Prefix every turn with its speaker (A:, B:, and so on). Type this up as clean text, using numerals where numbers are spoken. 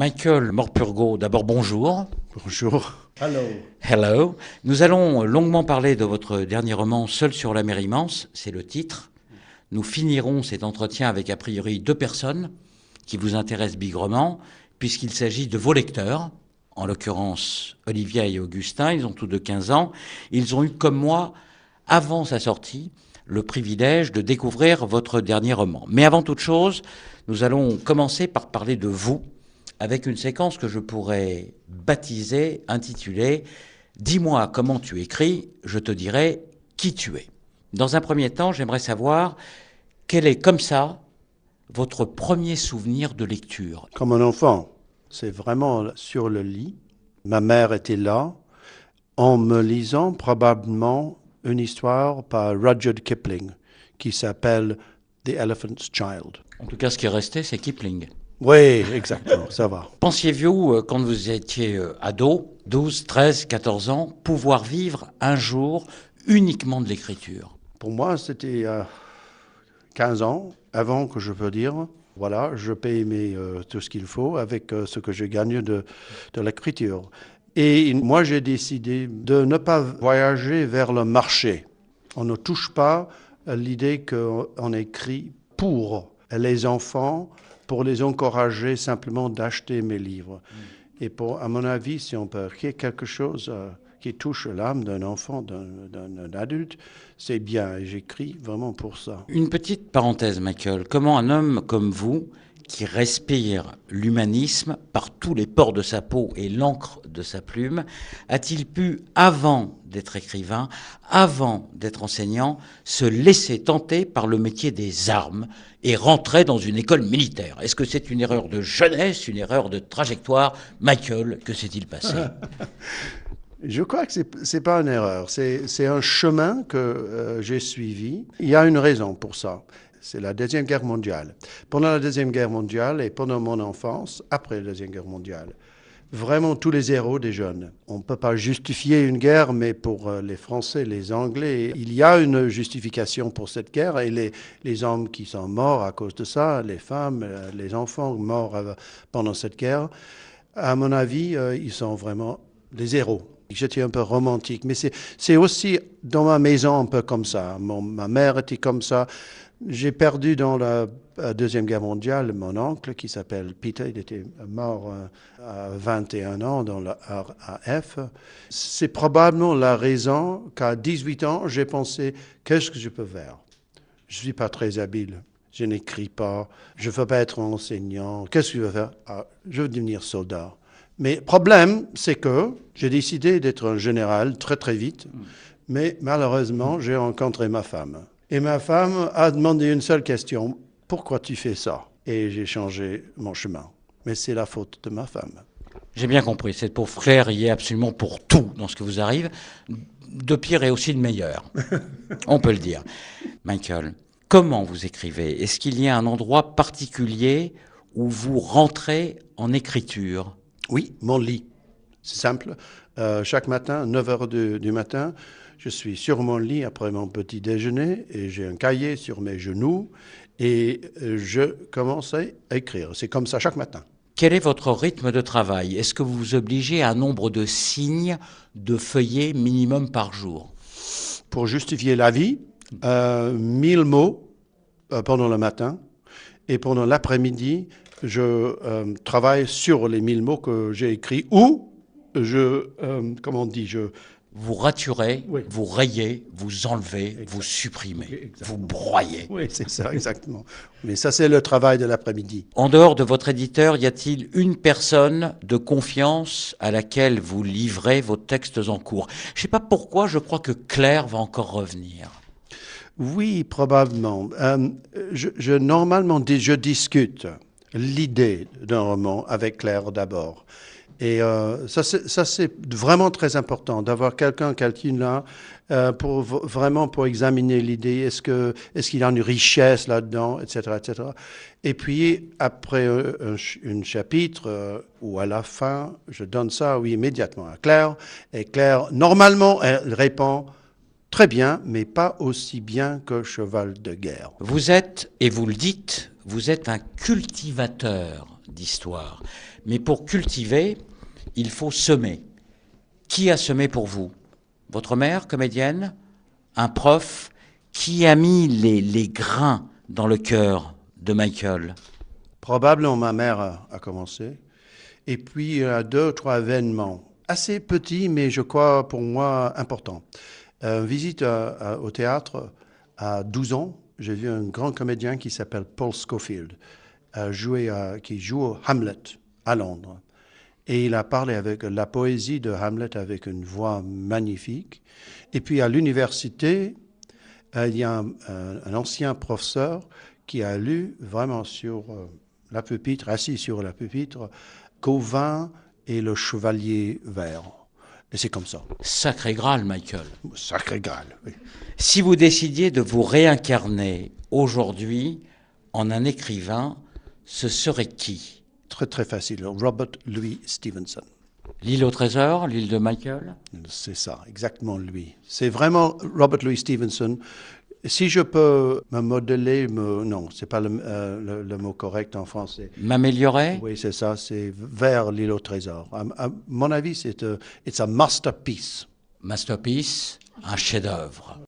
A: Michael Morpurgo, d'abord bonjour.
B: Bonjour. Hello.
A: Hello. Nous allons longuement parler de votre dernier roman, Seul sur la mer immense, c'est le titre. Nous finirons cet entretien avec a priori deux personnes qui vous intéressent bigrement, puisqu'il s'agit de vos lecteurs, en l'occurrence Olivia et Augustin, ils ont tous deux 15 ans. Ils ont eu, comme moi, avant sa sortie, le privilège de découvrir votre dernier roman. Mais avant toute chose, nous allons commencer par parler de vous, avec une séquence que je pourrais baptiser, intitulée « Dis-moi comment tu écris, je te dirai qui tu es ». Dans un premier temps, j'aimerais savoir quel est, comme ça, votre premier souvenir de lecture.
B: Comme un enfant, c'est vraiment sur le lit. Ma mère était là, en me lisant probablement une histoire par Rudyard Kipling, qui s'appelle « The Elephant's Child ».
A: En tout cas, ce qui est resté, c'est Kipling.
B: Oui, exactement, ça va.
A: Pensiez-vous, quand vous étiez ado, 12, 13, 14 ans, pouvoir vivre un jour uniquement de l'écriture ?
B: Pour moi, c'était 15 ans avant que je peux dire, voilà, je paye tout ce qu'il faut avec ce que je gagne de l'écriture. Et moi, j'ai décidé de ne pas voyager vers le marché. On ne touche pas à l'idée qu'on écrit pour les enfants, pour les encourager simplement d'acheter mes livres. Et à mon avis, si on peut écrire quelque chose qui touche l'âme d'un enfant, d'un adulte, c'est bien. Et j'écris vraiment pour ça.
A: Une petite parenthèse, Michael. Comment un homme comme vous, qui respire l'humanisme par tous les pores de sa peau et l'encre de sa plume, a-t-il pu, avant d'être écrivain, avant d'être enseignant, se laisser tenter par le métier des armes et rentrer dans une école militaire ? Est-ce que c'est une erreur de jeunesse, une erreur de trajectoire ? Michael, que s'est-il passé ?
B: Je crois que c'est pas une erreur. C'est un chemin que j'ai suivi. Il y a une raison pour ça. C'est la Deuxième Guerre mondiale. Pendant la Deuxième Guerre mondiale et pendant mon enfance, après la Deuxième Guerre mondiale, vraiment tous les héros des jeunes. On ne peut pas justifier une guerre, mais pour les Français, les Anglais, il y a une justification pour cette guerre. Et les hommes qui sont morts à cause de ça, les femmes, les enfants morts pendant cette guerre, à mon avis, ils sont vraiment des héros. J'étais un peu romantique, mais c'est aussi dans ma maison un peu comme ça. Ma mère était comme ça. J'ai perdu dans la Deuxième Guerre mondiale mon oncle qui s'appelle Peter. Il était mort à 21 ans dans la RAF. C'est probablement la raison qu'à 18 ans, j'ai pensé, qu'est-ce que je peux faire ? Je ne suis pas très habile. Je n'écris pas. Je ne veux pas être enseignant. Qu'est-ce que je veux faire ? Je veux devenir soldat. Mais le problème, c'est que j'ai décidé d'être un général très très vite, mais malheureusement, j'ai rencontré ma femme. Et ma femme a demandé une seule question, pourquoi tu fais ça ? Et j'ai changé mon chemin. Mais c'est la faute de ma femme.
A: J'ai bien compris, cette pauvre Claire y est absolument pour tout dans ce qui vous arrive, de pire et aussi de meilleur, on peut le dire. Michael, comment vous écrivez ? Est-ce qu'il y a un endroit particulier où vous rentrez en écriture ?
B: Oui, mon lit. C'est simple. Chaque matin, 9h du matin, je suis sur mon lit après mon petit déjeuner et j'ai un cahier sur mes genoux et je commence à écrire. C'est comme ça chaque matin.
A: Quel est votre rythme de travail ? Est-ce que vous vous obligez à un nombre de signes, de feuillets minimum par jour ?
B: Pour justifier la vie, 1000 mots pendant le matin et pendant l'après-midi, je travaille sur les 1000 mots que j'ai écrits ou
A: vous raturez,
B: oui.
A: Vous rayez, vous enlevez, exact. Vous supprimez, exactement. Vous broyez.
B: Oui, c'est ça, exactement. Mais ça, c'est le travail de l'après-midi.
A: En dehors de votre éditeur, y a-t-il une personne de confiance à laquelle vous livrez vos textes en cours ? Je ne sais pas pourquoi, je crois que Claire va encore revenir.
B: Oui, probablement. Normalement, je discute l'idée d'un roman avec Claire d'abord. Et ça, c'est vraiment très important d'avoir quelqu'un là pour examiner l'idée. Est-ce qu'il y a une richesse là-dedans, etc., etc. Et puis, après un chapitre ou à la fin, je donne ça, oui, immédiatement à Claire. Et Claire, normalement, elle répond très bien, mais pas aussi bien que cheval de guerre.
A: Vous êtes, et vous le dites, vous êtes un cultivateur d'histoire. Mais pour cultiver, il faut semer. Qui a semé pour vous? Votre mère, comédienne? Un prof? Qui a mis les grains dans le cœur de Michael?
B: Probablement ma mère a commencé. Et puis, il y a 2 ou 3 événements, assez petits, mais je crois pour moi importants. Visite au théâtre à 12 ans. J'ai vu un grand comédien qui s'appelle Paul Scofield, qui joue Hamlet à Londres. Et il a parlé avec la poésie de Hamlet avec une voix magnifique. Et puis à l'université, il y a un ancien professeur qui a lu vraiment sur la pupitre, assis sur la pupitre, Gauvin et le Chevalier Vert. Et c'est comme ça.
A: Sacré Graal, Michael.
B: Sacré Graal, oui.
A: Si vous décidiez de vous réincarner aujourd'hui en un écrivain, ce serait qui?
B: Très, très facile. Robert Louis Stevenson.
A: L'île au trésor, l'île de Michael?
B: C'est ça, exactement lui. C'est vraiment Robert Louis Stevenson. Si je peux me modeler, non, c'est pas le mot correct en français.
A: M'améliorer?
B: Oui, c'est ça, c'est vers l'île au trésor. À mon avis, it's a masterpiece.
A: Masterpiece, un chef-d'œuvre.